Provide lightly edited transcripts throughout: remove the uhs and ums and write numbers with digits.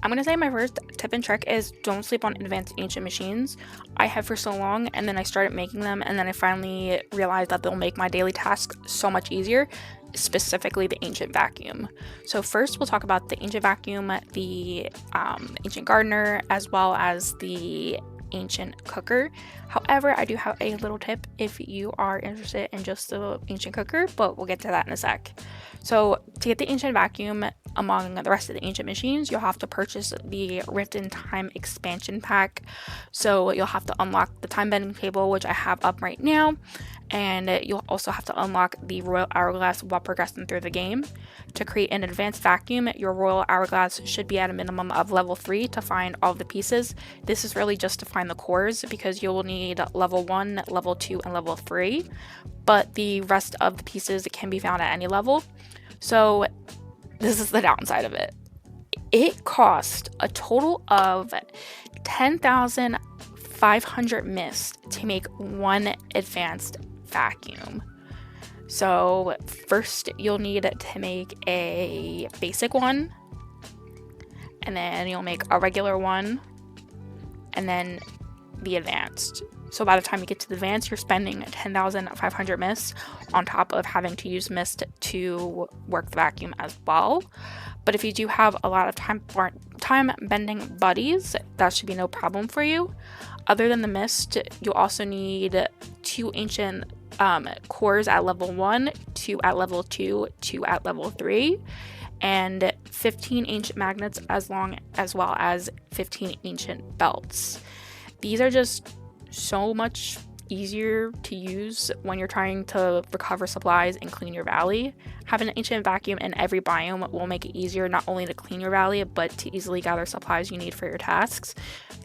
I'm gonna say my first tip and trick is don't sleep on advanced ancient machines. I have for so long, and then I started making them, and then I finally realized that they'll make my daily tasks so much easier, specifically the ancient vacuum. So first we'll talk about the ancient vacuum, the ancient gardener, as well as the ancient cooker. However, I do have a little tip if you are interested in just the ancient cooker, but we'll get to that in a sec. So to get the ancient vacuum, among the rest of the ancient machines, you'll have to purchase the Rift in Time expansion pack. So you'll have to unlock the time bending table, which I have up right now, and you'll also have to unlock the Royal Hourglass while progressing through the game. To create an advanced vacuum, your Royal Hourglass should be at a minimum of level 3 to find all of the pieces. This is really just to find the cores because you will need level 1, level 2, and level 3, but the rest of the pieces can be found at any level. So this is the downside of it. It cost a total of 10,500 mist to make one advanced vacuum. So first you'll need to make a basic one, and then you'll make a regular one, and then the advanced. So by the time you get to the advanced, you're spending 10,500 mist on top of having to use mist to work the vacuum as well. But if you do have a lot of time bending buddies, that should be no problem for you. Other than the mist, you'll also need 2 ancient cores at level 1, 2 at level 2, 2 at level 3, and 15 ancient magnets as well as 15 ancient belts. These are just so much easier to use when you're trying to recover supplies and clean your valley. Having an ancient vacuum in every biome will make it easier not only to clean your valley, but to easily gather supplies you need for your tasks.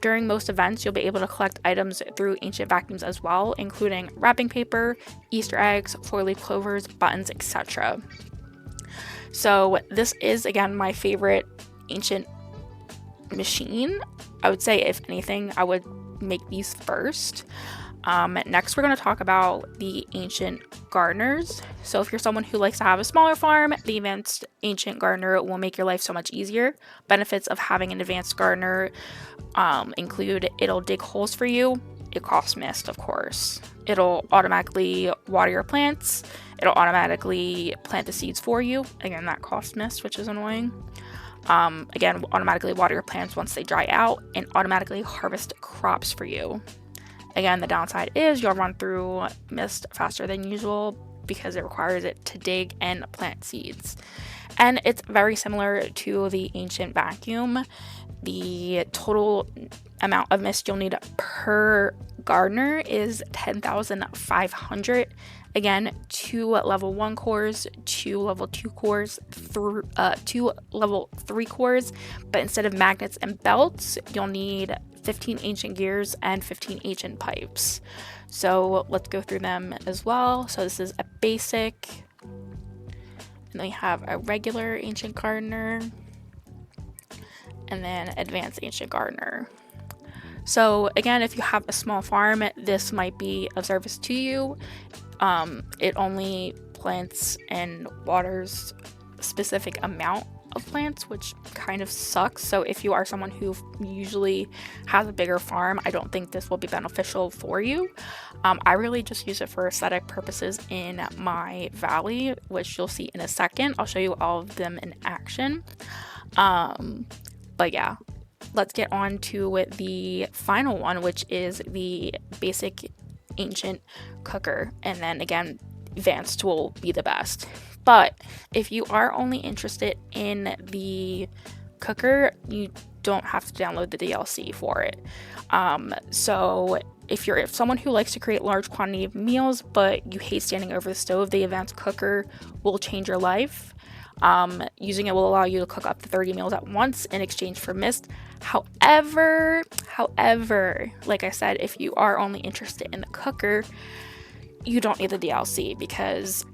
During most events, you'll be able to collect items through ancient vacuums as well, including wrapping paper, Easter eggs, 4-leaf clovers, buttons, etc. So this is, again, my favorite ancient machine. I would say, if anything, I would make these first. Next, we're going to talk about the ancient gardeners. So if you're someone who likes to have a smaller farm, the advanced ancient gardener will make your life so much easier. Benefits of having an advanced gardener include it'll dig holes for you. It costs mist, of course. It'll automatically water your plants. It'll automatically plant the seeds for you. Again, that costs mist, which is annoying. Again, automatically water your plants once they dry out, and automatically harvest crops for you. Again, the downside is you'll run through mist faster than usual because it requires it to dig and plant seeds. And it's very similar to the ancient vacuum. The total amount of mist you'll need per gardener is 10,500. Again, 2 level 1 cores, 2 level 2 cores, 2 level 3 cores, but instead of magnets and belts, you'll need 15 ancient gears and 15 ancient pipes. So let's go through them as well. So this is a basic, and then we have a regular ancient gardener, and then advanced ancient gardener. So again, if you have a small farm, this might be of service to you. It only plants and waters a specific amount of plants, which kind of sucks. So if you are someone who usually has a bigger farm, I don't think this will be beneficial for you. I really just use it for aesthetic purposes in my valley, which you'll see in a second. I'll show you all of them in action. But yeah, let's get on to the final one, which is the basic ancient cooker, and then again, advanced will be the best. But if you are only interested in the cooker, you don't have to download the DLC for it. So if you're someone who likes to create large quantity of meals but you hate standing over the stove, the advanced cooker will change your life. Using it will allow you to cook up to 30 meals at once in exchange for mist. However, like I said, if you are only interested in the cooker, you don't need the DLC because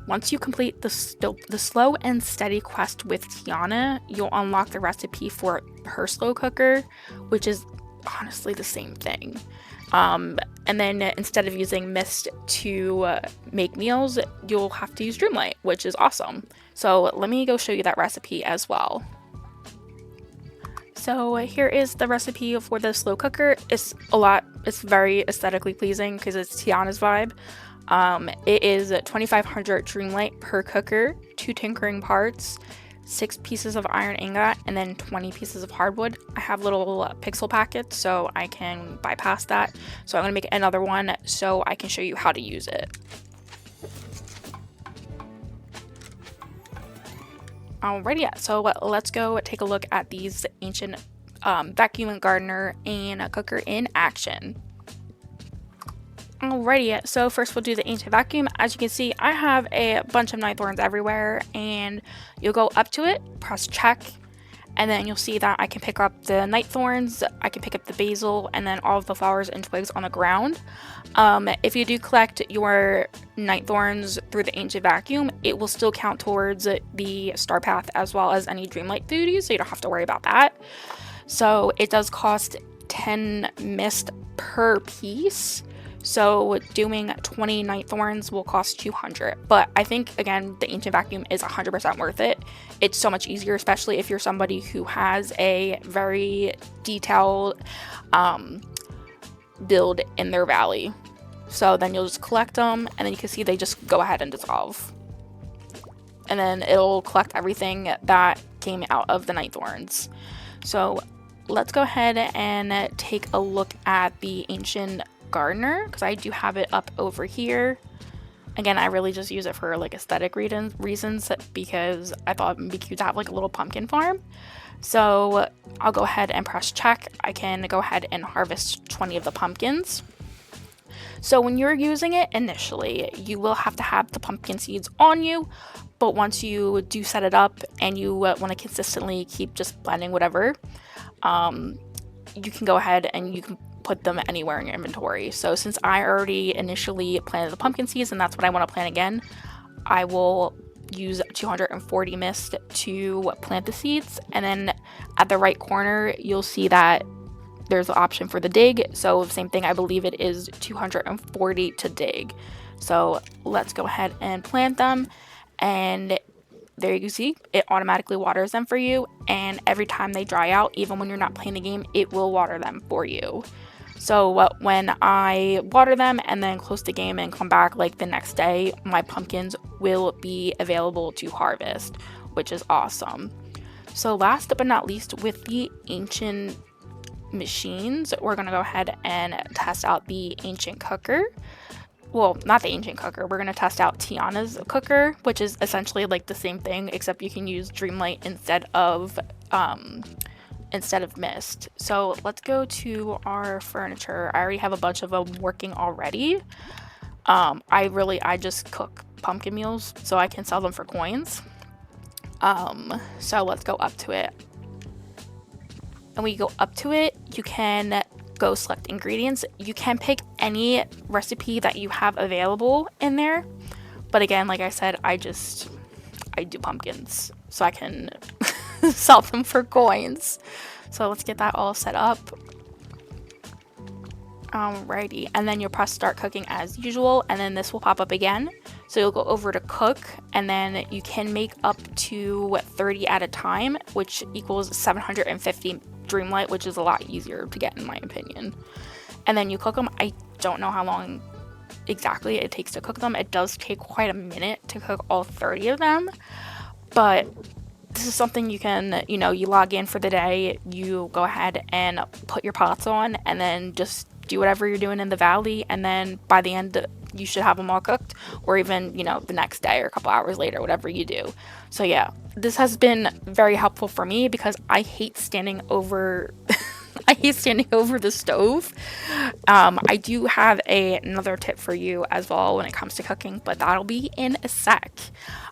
once you complete the slow and steady quest with Tiana, you'll unlock the recipe for her slow cooker, which is honestly the same thing. And then instead of using mist to make meals, you'll have to use Dreamlight, which is awesome. So let me go show you that recipe as well. So here is the recipe for the slow cooker. It's very aesthetically pleasing because it's Tiana's vibe. It is 2500 Dreamlight per cooker, 2 tinkering parts, 6 pieces of iron ingot, and then 20 pieces of hardwood. I have little pixel packets, so I can bypass that. So I'm gonna make another one so I can show you how to use it. Alrighty, so let's go take a look at these ancient vacuum and gardener and cooker in action. Alrighty, so first we'll do the ancient vacuum. As you can see, I have a bunch of night thorns everywhere, and you'll go up to it, press check, and then you'll see that I can pick up the night thorns, I can pick up the basil, and then all of the flowers and twigs on the ground. If you do collect your night thorns through the ancient vacuum, it will still count towards the star path as well as any Dreamlight duties, so you don't have to worry about that. So it does cost 10 mist per piece. So doing 20 night thorns will cost 200, but I think again the ancient vacuum is 100% worth it. It's so much easier, especially if you're somebody who has a very detailed build in their valley. So then you'll just collect them, and then you can see they just go ahead and dissolve, and then it'll collect everything that came out of the night thorns. So let's go ahead and take a look at the ancient gardener, because I do have it up over here. Again, I really just use it for like aesthetic reasons, because I thought it would be cute to have like a little pumpkin farm. So I'll go ahead and press check. I can go ahead and harvest 20 of the pumpkins. So when you're using it initially, you will have to have the pumpkin seeds on you, but once you do set it up and you want to consistently keep just blending whatever, you can go ahead and you can put them anywhere in your inventory. So since I already initially planted the pumpkin seeds and that's what I want to plant again, I will use 240 mist to plant the seeds, and then at the right corner you'll see that there's the option for the dig. So same thing, I believe it is 240 to dig. So let's go ahead and plant them, and there you see it automatically waters them for you, and every time they dry out, even when you're not playing the game, it will water them for you. So when I water them and then close the game and come back like the next day, my pumpkins will be available to harvest, which is awesome. So last but not least, with the ancient machines, we're gonna go ahead and test out the ancient cooker. Well, not the ancient cooker, we're going to test out Tiana's cooker, which is essentially like the same thing, except you can use Dreamlight instead of mist. So let's go to our furniture. I already have a bunch of them working already. I just cook pumpkin meals so I can sell them for coins. So let's go up to it. And when you go up to it, you can go select ingredients. You can pick any recipe that you have available in there, but again, like I said, I do pumpkins so I can sell them for coins. So let's get that all set up. Alrighty, and then you'll press start cooking as usual, and then this will pop up again. So you'll go over to cook, and then you can make up to 30 at a time, which equals 750 Dreamlight, which is a lot easier to get in my opinion. And then you cook them. I don't know how long exactly it takes to cook them. It does take quite a minute to cook all 30 of them, but this is something you can, you log in for the day, you go ahead and put your pots on, and then just do whatever you're doing in the valley, and then by the end you should have them all cooked, or even the next day or a couple hours later, whatever you do. So yeah, this has been very helpful for me because I hate standing over the stove. I do have another tip for you as well when it comes to cooking, but that'll be in a sec.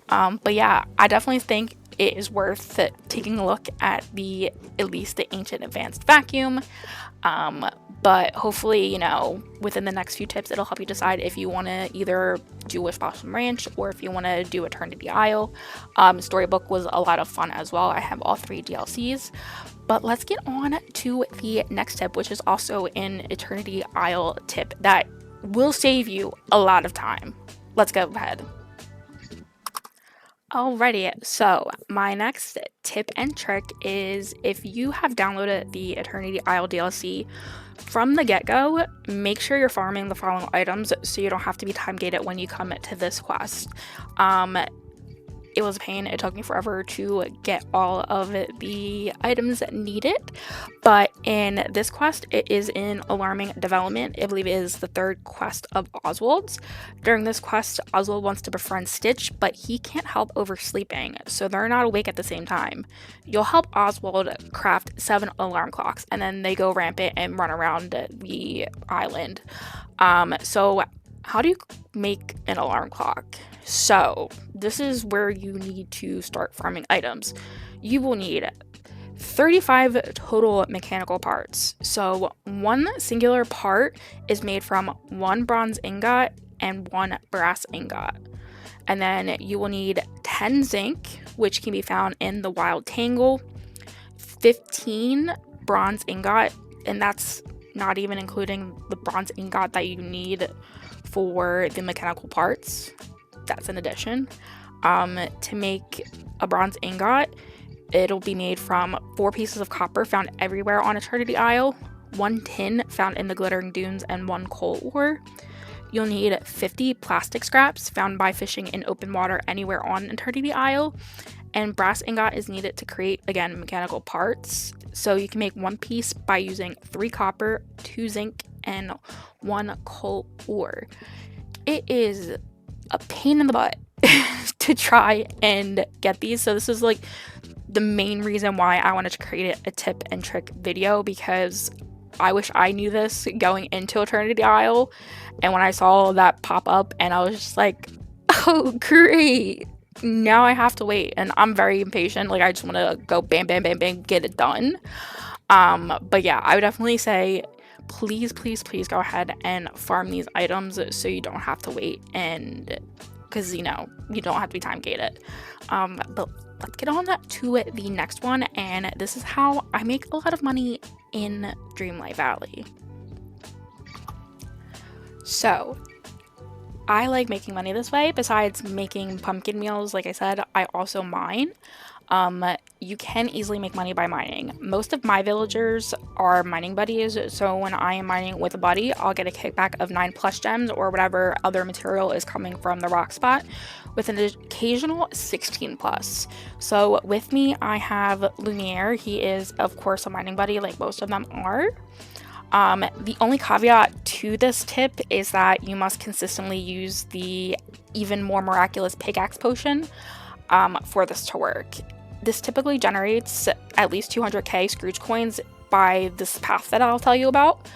But yeah, I definitely think it is worth taking a look at at least the ancient advanced vacuum. But hopefully, within the next few tips, it'll help you decide if you want to either do Wish Blossom Ranch or if you want to do Eternity Isle. Storybook was a lot of fun as well. I have all 3 DLCs. But let's get on to the next tip, which is also an Eternity Isle tip that will save you a lot of time. Let's go ahead. Alrighty, so my next tip and trick is if you have downloaded the Eternity Isle DLC from the get-go, make sure you're farming the following items so you don't have to be time gated when you come to this quest. It was a pain. It took me forever to get all of the items needed, but in this quest, it is in alarming development. I believe it is the third quest of Oswald's. During this quest, Oswald wants to befriend Stitch, but he can't help oversleeping, so they're not awake at the same time. You'll help Oswald craft 7 alarm clocks, and then they go rampant and run around the island. So how do you make an alarm clock? So this is where you need to start farming items. You will need 35 total mechanical parts. So one singular part is made from 1 bronze ingot and 1 brass ingot. And then you will need 10 zinc, which can be found in the wild tangle, 15 bronze ingot, and that's not even including the bronze ingot that you need for the mechanical parts. That's an addition. To make a bronze ingot, it'll be made from 4 pieces of copper found everywhere on Eternity Isle, 1 tin found in the Glittering Dunes, and 1 coal ore. You'll need 50 plastic scraps found by fishing in open water anywhere on Eternity Isle, and brass ingot is needed to create, again, mechanical parts. So you can make 1 piece by using 3 copper, 2 zinc, and 1 coal ore. It is a pain in the butt to try and get these, so this is like the main reason why I wanted to create a tip and trick video, because I wish I knew this going into Eternity Isle, and when I saw that pop up and I was just like, oh great, now I have to wait, and I'm very impatient. Like, I just want to go bam bam bam bam, get it done. But yeah, I would definitely say please go ahead and farm these items so you don't have to wait, and because you don't have to be time gated. But let's get on to the next one, and this is how I make a lot of money in Dreamlight Valley. So I like making money this way. Besides making pumpkin meals, like I said, I also mine. You can easily make money by mining. Most of my villagers are mining buddies, so when I am mining with a buddy, I'll get a kickback of 9 plus gems or whatever other material is coming from the rock spot, with an occasional 16 plus. So with me, I have Lumiere. He is, of course, a mining buddy like most of them are. The only caveat to this tip is that you must consistently use the even more miraculous pickaxe potion for this to work. This typically generates at least 200k Scrooge coins by this path that I'll tell you about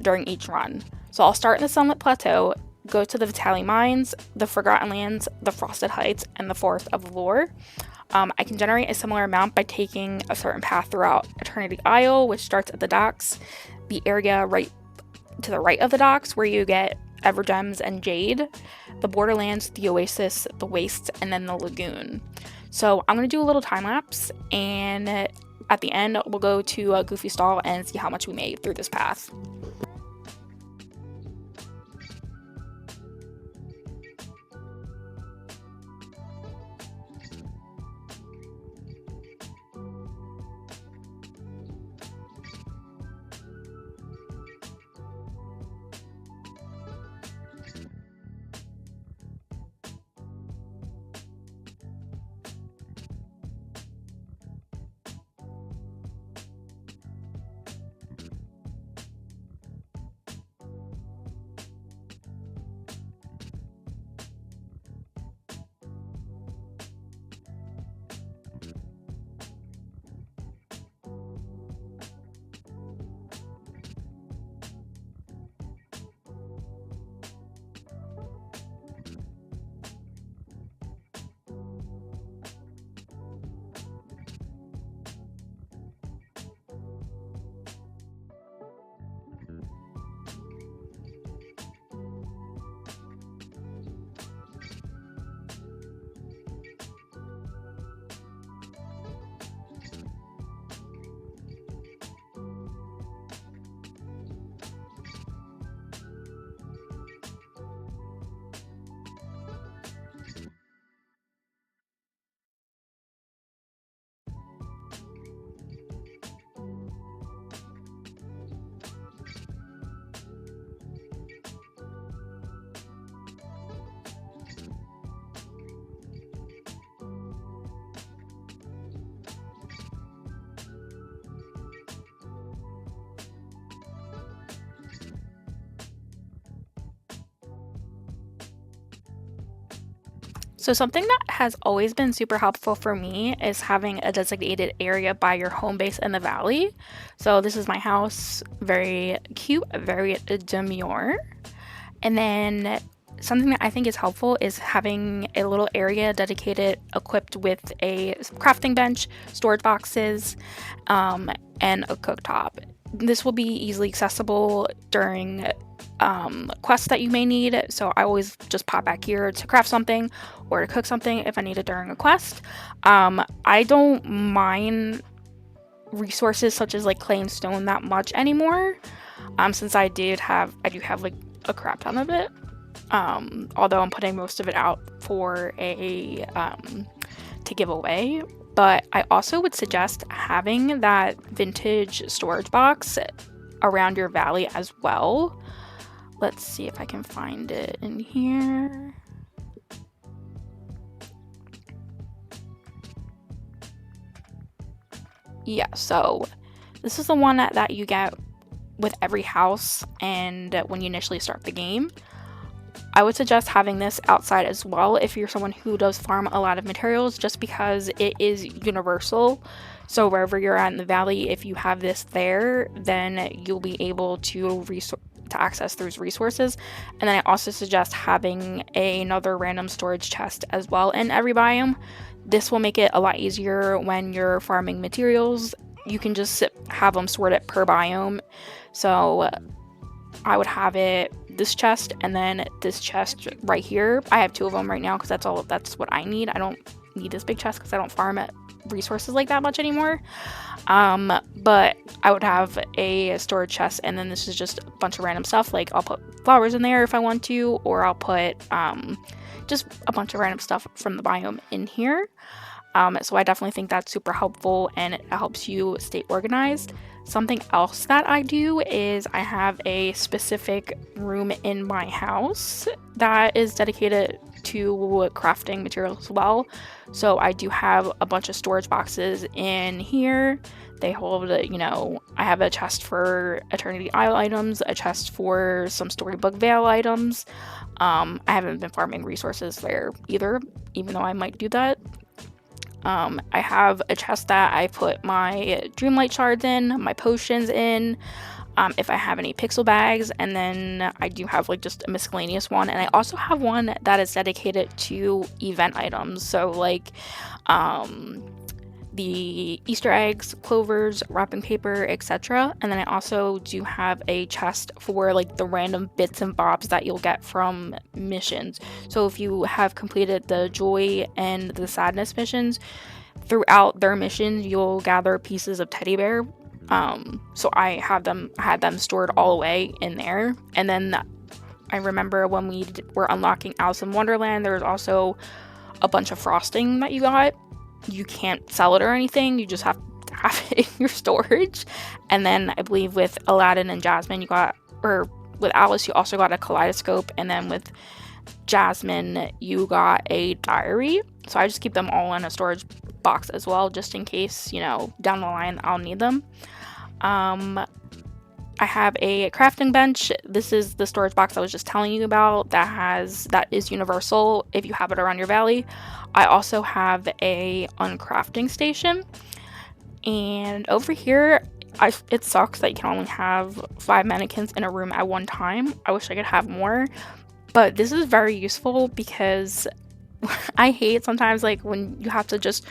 during each run. So I'll start in the Sunlit Plateau, go to the Vitali Mines, the Forgotten Lands, the Frosted Heights, and the Forest of Lore. I can generate a similar amount by taking a certain path throughout Eternity Isle, which starts at the docks, the area right to the right of the docks where you get Evergems and Jade, the Borderlands, the Oasis, the Waste, and then the Lagoon. So I'm going to do a little time lapse, and at the end we'll go to a Goofy Stall and see how much we made through this path. So something that has always been super helpful for me is having a designated area by your home base in the valley. So this is my house, very cute, very demure. And then something that I think is helpful is having a little area dedicated, equipped with a crafting bench, storage boxes, and a cooktop. This will be easily accessible during quests that you may need. So I always just pop back here to craft something or to cook something if I need it during a quest. I don't mind resources such as like clay and stone that much anymore, since I do have like a crap ton of it. Although I'm putting most of it out for a to give away. But I also would suggest having that vintage storage box around your valley as well. Let's see if I can find it in here. Yeah, so this is the one that you get with every house and when you initially start the game. I would suggest having this outside as well if you're someone who does farm a lot of materials, just because it is universal. So wherever you're at in the valley, if you have this there, then you'll be able to access those resources. And then I also suggest having another random storage chest as well in every biome. This will make it a lot easier when you're farming materials. You can just have them sorted per biome. So I would have this chest and then this chest right here. I have two of them right now because that's what I need. I don't need this big chest because I don't farm at resources like that much anymore. But I would have a storage chest, and then this is just a bunch of random stuff. Like I'll put flowers in there if I want to, or I'll put just a bunch of random stuff from the biome in here. So I definitely think that's super helpful and it helps you stay organized. Something else that I do is I have a specific room in my house that is dedicated to crafting materials as well. So I do have a bunch of storage boxes in here. They hold, I have a chest for Eternity Isle items, a chest for some Storybook Vale items. I haven't been farming resources there either, even though I might do that. I have a chest that I put my Dreamlight shards in, my potions in, if I have any pixel bags, and then I do have like just a miscellaneous one, and I also have one that is dedicated to event items, so like the Easter eggs, clovers, wrapping paper, etc. And then I also do have a chest for like the random bits and bobs that you'll get from missions. So if you have completed the joy and the sadness missions, throughout their missions you'll gather pieces of teddy bear. So I had them stored all away in there. And then I remember when we were unlocking Alice in Wonderland, there was also a bunch of frosting that you got. You can't sell it or anything, you just have to have it in your storage. And then I believe with Aladdin and Jasmine with Alice you also got a kaleidoscope, and then with Jasmine you got a diary. So I just keep them all in a storage box as well, just in case, down the line I'll need them. I have a crafting bench. This is the storage box I was just telling you about that is universal if you have it around your valley. I also have a uncrafting station, and over here it sucks that you can only have 5 mannequins in a room at one time. I wish I could have more, but this is very useful because I hate sometimes like when you have to just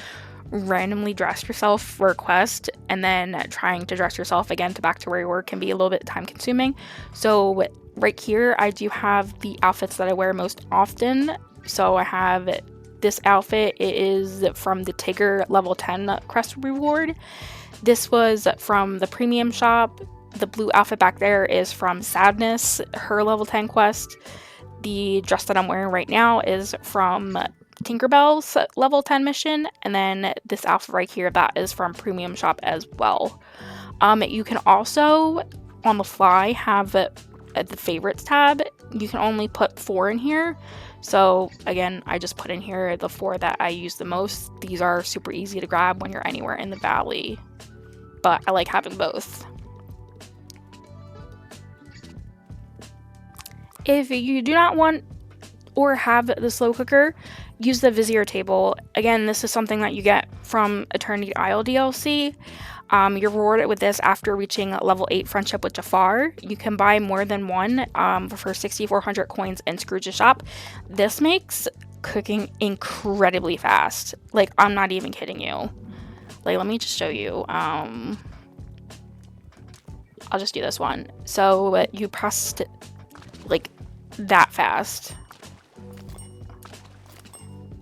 randomly dress yourself for a quest and then trying to dress yourself again back to where you were can be a little bit time consuming. So right here I do have the outfits that I wear most often. So I have this outfit. It is from the Tigger level 10 quest reward. This was from the premium shop. The blue outfit back there is from Sadness, her level 10 quest. The dress that I'm wearing right now is from Tinkerbell's level 10 mission, and then this outfit right here, that is from premium shop as well. You can also on the fly have the favorites tab. You can only put 4 in here, so again I just put in here the 4 that I use the most. These are super easy to grab when you're anywhere in the valley, but I like having both. If you do not want or have the slow cooker, use the Vizier table. Again, this is something that you get from Eternity Isle DLC. You're rewarded with this after reaching level 8 friendship with Jafar. You can buy more than one for 6,400 coins in Scrooge's shop. This makes cooking incredibly fast. Like, I'm not even kidding you. Like, let me just show you. I'll just do this one. So you pressed like that fast.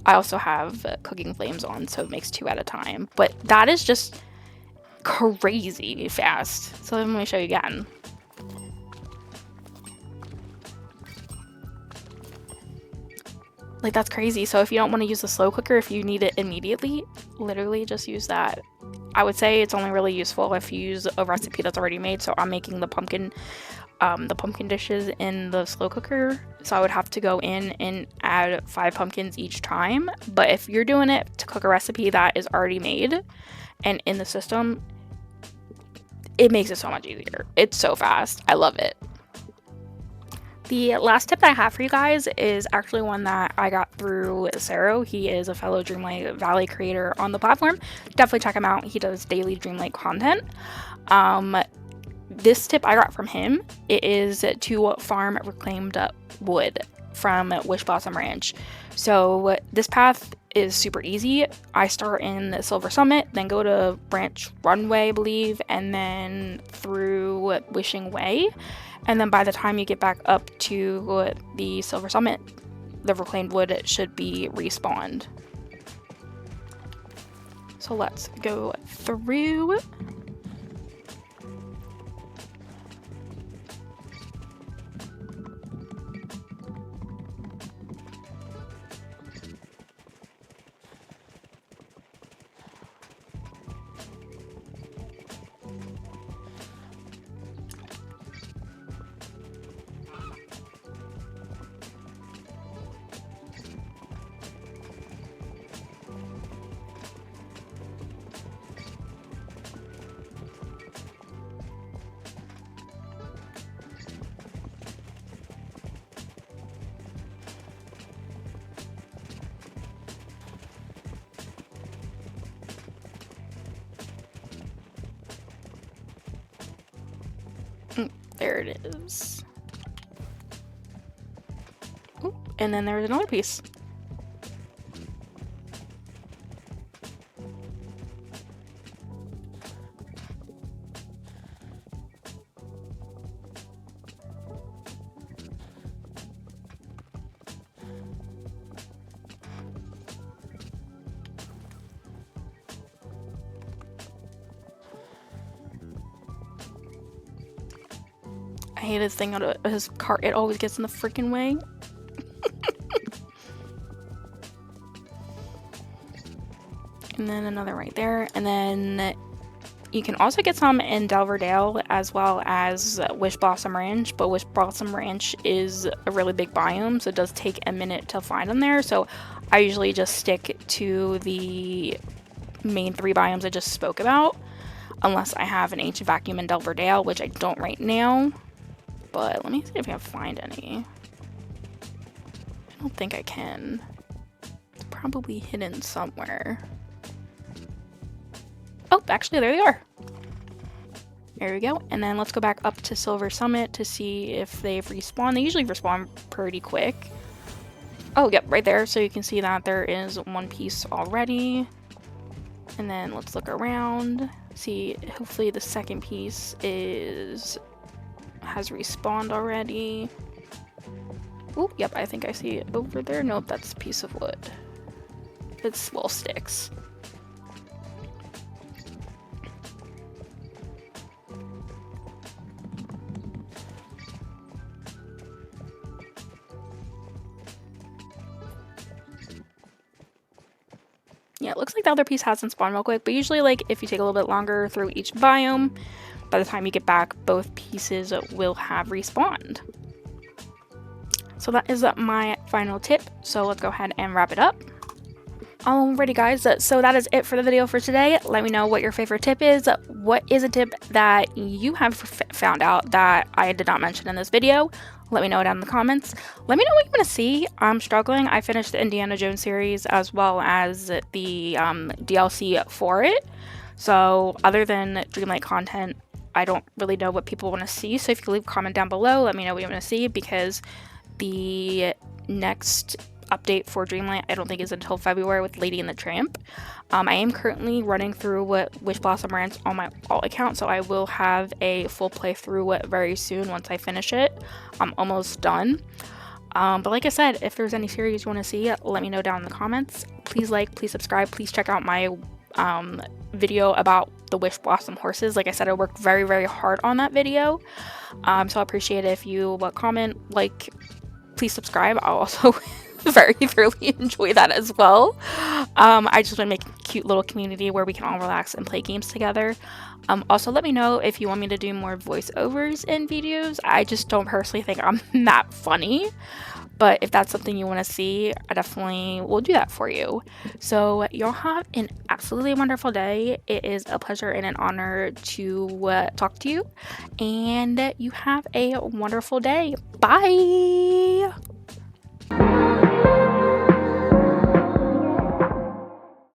I also have cooking flames on, so it makes 2 at a time. But that is just crazy fast. So let me show you again. Like, that's crazy. So if you don't want to use the slow cooker, if you need it immediately, literally just use that. I would say it's only really useful if you use a recipe that's already made. So I'm making the pumpkin dishes in the slow cooker. So I would have to go in and add 5 pumpkins each time. But if you're doing it to cook a recipe that is already made and in the system, it makes it so much easier. It's so fast. I love it. The last tip that I have for you guys is actually one that I got through Saro. He is a fellow Dreamlight Valley creator on the platform. Definitely check him out. He does daily Dreamlight content. This tip I got from him, it is to farm reclaimed wood from Wish Blossom Ranch. So this path is super easy. I start in the Silver Summit, then go to Branch Runway, I believe, and then through Wishing Way. And then by the time you get back up to the Silver Summit, the reclaimed wood should be respawned. So let's go through. There it is. Ooh, and then there's another piece. I hate his thing out of his cart. It always gets in the freaking way. And then another right there. And then you can also get some in Delverdale as well as Wish Blossom Ranch. But Wish Blossom Ranch is a really big biome, so it does take a minute to find them there. So I usually just stick to the main 3 biomes I just spoke about. Unless I have an ancient vacuum in Delverdale, which I don't right now. But let me see if I can find any. I don't think I can. It's probably hidden somewhere. Oh, actually, there they are. There we go. And then let's go back up to Silver Summit to see if they've respawned. They usually respawn pretty quick. Oh, yep, right there. So you can see that there is 1 piece already. And then let's look around. See, hopefully the second piece has respawned already. Oh, yep, I think I see it over there. Nope, that's a piece of wood. It's, well, sticks. Yeah, it looks like the other piece hasn't spawned real quick, but usually, like, if you take a little bit longer through each biome, by the time you get back, both pieces will have respawned. So that is my final tip, so let's go ahead and wrap it up. Alrighty guys, so that is it for the video for today. Let me know what your favorite tip is. What is a tip that you have found out that I did not mention in this video? Let me know down in the comments. Let me know what you want to see. I'm struggling. I finished the Indiana Jones series as well as the DLC for it. So other than Dreamlight content, I don't really know what people want to see. So if you could leave a comment down below, let me know what you want to see, because the next update for Dreamlight I don't think is until February with Lady and the Tramp. I am currently running through Wish Blossom Ranch on my alt account, so I will have a full playthrough very soon once I finish it. I'm almost done. But like I said, if there's any series you want to see, let me know down in the comments. Please like, please subscribe, please check out my video about the Wish Blossom horses. Like I said, I worked very, very hard on that video. So I appreciate it if you comment, like, please subscribe. I'll also very thoroughly enjoy that as well. I just want to make a cute little community where we can all relax and play games together. Also, let me know if you want me to do more voiceovers in videos. I just don't personally think I'm that funny, but if that's something you want to see, I definitely will do that for you. So y'all have an absolutely wonderful day. It is a pleasure and an honor to talk to you, and you have a wonderful day. Bye.